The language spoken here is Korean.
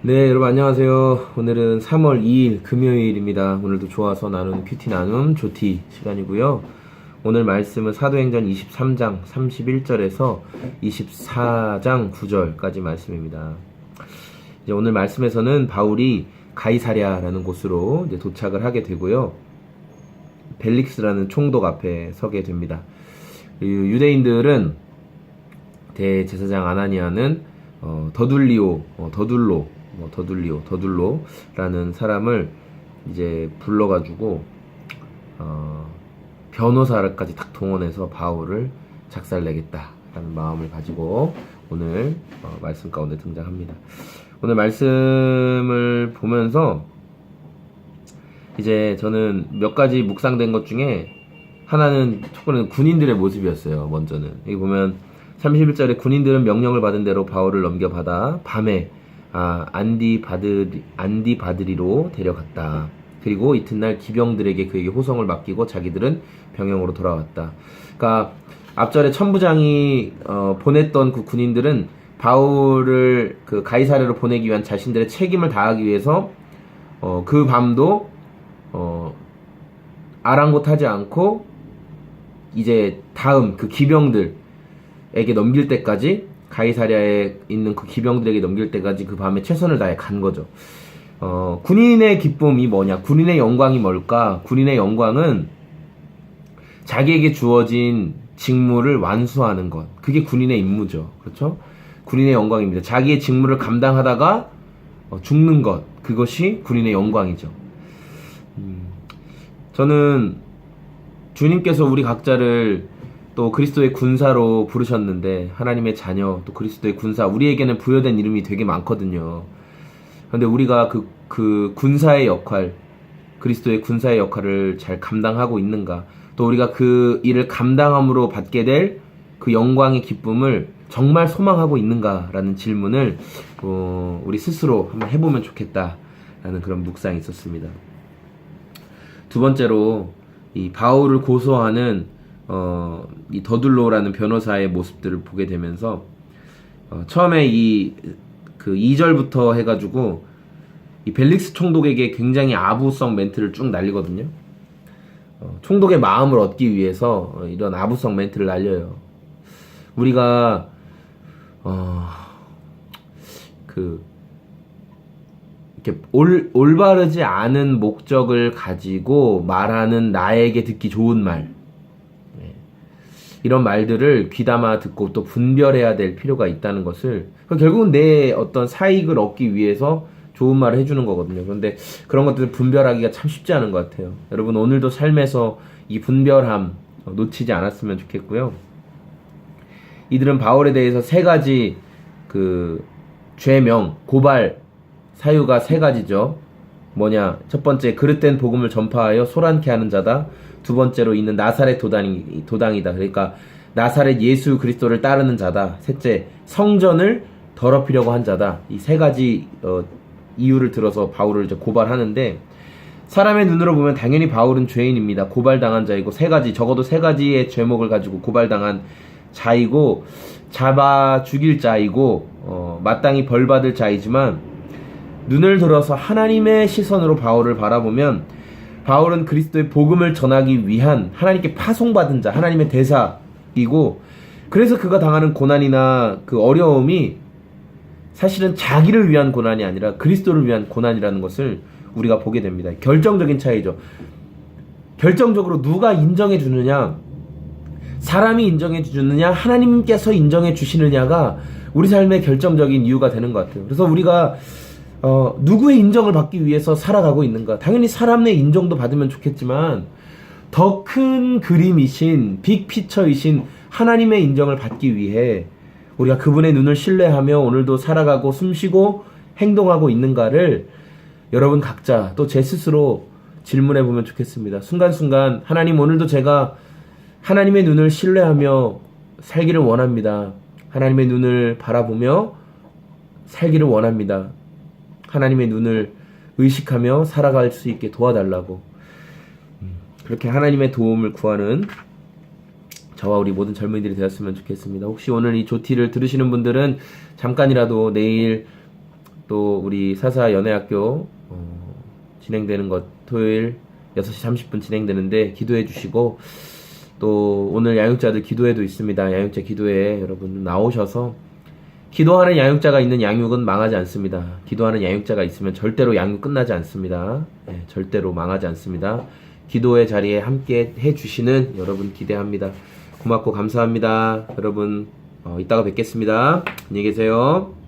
네, 여러분 안녕하세요. 오늘은 3월 2일 금요일입니다. 오늘도 좋아서 나누는 큐티 나눔 조티 시간이고요. 오늘 말씀은 사도행전 23장 31절에서 24장 9절까지 말씀입니다. 이제 오늘 말씀에서는 바울이 가이사랴라는 곳으로 이제 도착을 하게 되고요. 벨릭스라는 총독 앞에 서게 됩니다. 유대인들은 대제사장 아나니아는 더둘로라는 사람을 이제 불러가지고 변호사까지 딱 동원해서 바울을 작살내겠다라는 마음을 가지고 오늘 말씀 가운데 등장합니다. 오늘 말씀을 보면서 이제 저는 몇 가지 묵상된 것 중에 하나는 첫 번째는 군인들의 모습이었어요. 먼저는 여기 보면 31절에 군인들은 명령을 받은 대로 바울을 넘겨받아 밤에 안디바드리로 데려갔다. 그리고 이튿날 기병들에게 그에게 호송을 맡기고 자기들은 병영으로 돌아왔다. 그러니까 앞절에 천부장이 보냈던 그 군인들은 바울을 그 가이사랴로 보내기 위한 자신들의 책임을 다하기 위해서 그 밤도 아랑곳하지 않고 이제 다음 그 기병들에게 넘길 때까지, 가이사랴에 있는 그 기병들에게 넘길 때까지 그 밤에 최선을 다해 간 거죠. 군인의 기쁨이 뭐냐? 군인의 영광이 뭘까? 군인의 영광은 자기에게 주어진 직무를 완수하는 것. 그게 군인의 임무죠. 그렇죠? 군인의 영광입니다. 자기의 직무를 감당하다가 죽는 것. 그것이 군인의 영광이죠. 저는 주님께서 우리 각자를 또 그리스도의 군사로 부르셨는데, 하나님의 자녀, 또 그리스도의 군사, 우리에게는 부여된 이름이 되게 많거든요. 그런데 우리가 그 군사의 역할, 그리스도의 군사의 역할을 잘 감당하고 있는가, 또 우리가 그 일을 감당함으로 받게 될 그 영광의 기쁨을 정말 소망하고 있는가라는 질문을 우리 스스로 한번 해보면 좋겠다라는 그런 묵상이 있었습니다. 두 번째로 이 바울을 고소하는 이 더둘로라는 변호사의 모습들을 보게 되면서 처음에 그 2절부터 해가지고 이 벨릭스 총독에게 굉장히 아부성 멘트를 쭉 날리거든요. 총독의 마음을 얻기 위해서 이런 아부성 멘트를 날려요. 우리가 이렇게 올바르지 않은 목적을 가지고 말하는 나에게 듣기 좋은 말, 이런 말들을 귀담아 듣고 또 분별해야 될 필요가 있다는 것을, 결국은 내 어떤 사익을 얻기 위해서 좋은 말을 해주는 거거든요. 그런데 그런 것들을 분별하기가 참 쉽지 않은 것 같아요. 여러분 오늘도 삶에서 이 분별함 놓치지 않았으면 좋겠고요. 이들은 바울에 대해서 세 가지 그 죄명, 고발 사유가 세 가지죠. 뭐냐? 첫 번째, 그릇된 복음을 전파하여 소란케 하는 자다. 두 번째로, 이는 나사렛 도당이다. 그러니까 나사렛 예수 그리스도를 따르는 자다. 셋째, 성전을 더럽히려고 한 자다. 이 세 가지 이유를 들어서 바울을 이제 고발하는데, 사람의 눈으로 보면 당연히 바울은 죄인입니다. 고발당한 자이고, 적어도 세 가지의 죄목을 가지고 고발당한 자이고, 잡아 죽일 자이고, 마땅히 벌받을 자이지만, 눈을 들어서 하나님의 시선으로 바울을 바라보면 바울은 그리스도의 복음을 전하기 위한 하나님께 파송받은 자, 하나님의 대사이고, 그래서 그가 당하는 고난이나 그 어려움이 사실은 자기를 위한 고난이 아니라 그리스도를 위한 고난이라는 것을 우리가 보게 됩니다. 결정적인 차이죠. 결정적으로 누가 인정해 주느냐, 사람이 인정해 주느냐, 하나님께서 인정해 주시느냐가 우리 삶의 결정적인 이유가 되는 것 같아요. 그래서 우리가 누구의 인정을 받기 위해서 살아가고 있는가? 당연히 사람의 인정도 받으면 좋겠지만 더 큰 그림이신, 빅피처이신 하나님의 인정을 받기 위해 우리가 그분의 눈을 신뢰하며 오늘도 살아가고 숨쉬고 행동하고 있는가를 여러분 각자, 또 제 스스로 질문해 보면 좋겠습니다. 순간순간, 하나님, 오늘도 제가 하나님의 눈을 신뢰하며 살기를 원합니다. 하나님의 눈을 바라보며 살기를 원합니다. 하나님의 눈을 의식하며 살아갈 수 있게 도와달라고, 그렇게 하나님의 도움을 구하는 저와 우리 모든 젊은이들이 되었으면 좋겠습니다. 혹시 오늘 이 조티를 들으시는 분들은 잠깐이라도 내일 또 우리 사사 연애학교 진행되는 것 토요일 6시 30분 진행되는데 기도해 주시고, 또 오늘 양육자들 기도회도 있습니다. 양육자 기도회 여러분 나오셔서, 기도하는 양육자가 있는 양육은 망하지 않습니다. 기도하는 양육자가 있으면 절대로 양육 끝나지 않습니다. 네, 절대로 망하지 않습니다. 기도의 자리에 함께 해주시는 여러분 기대합니다. 고맙고 감사합니다. 여러분 이따가 뵙겠습니다. 안녕히 계세요.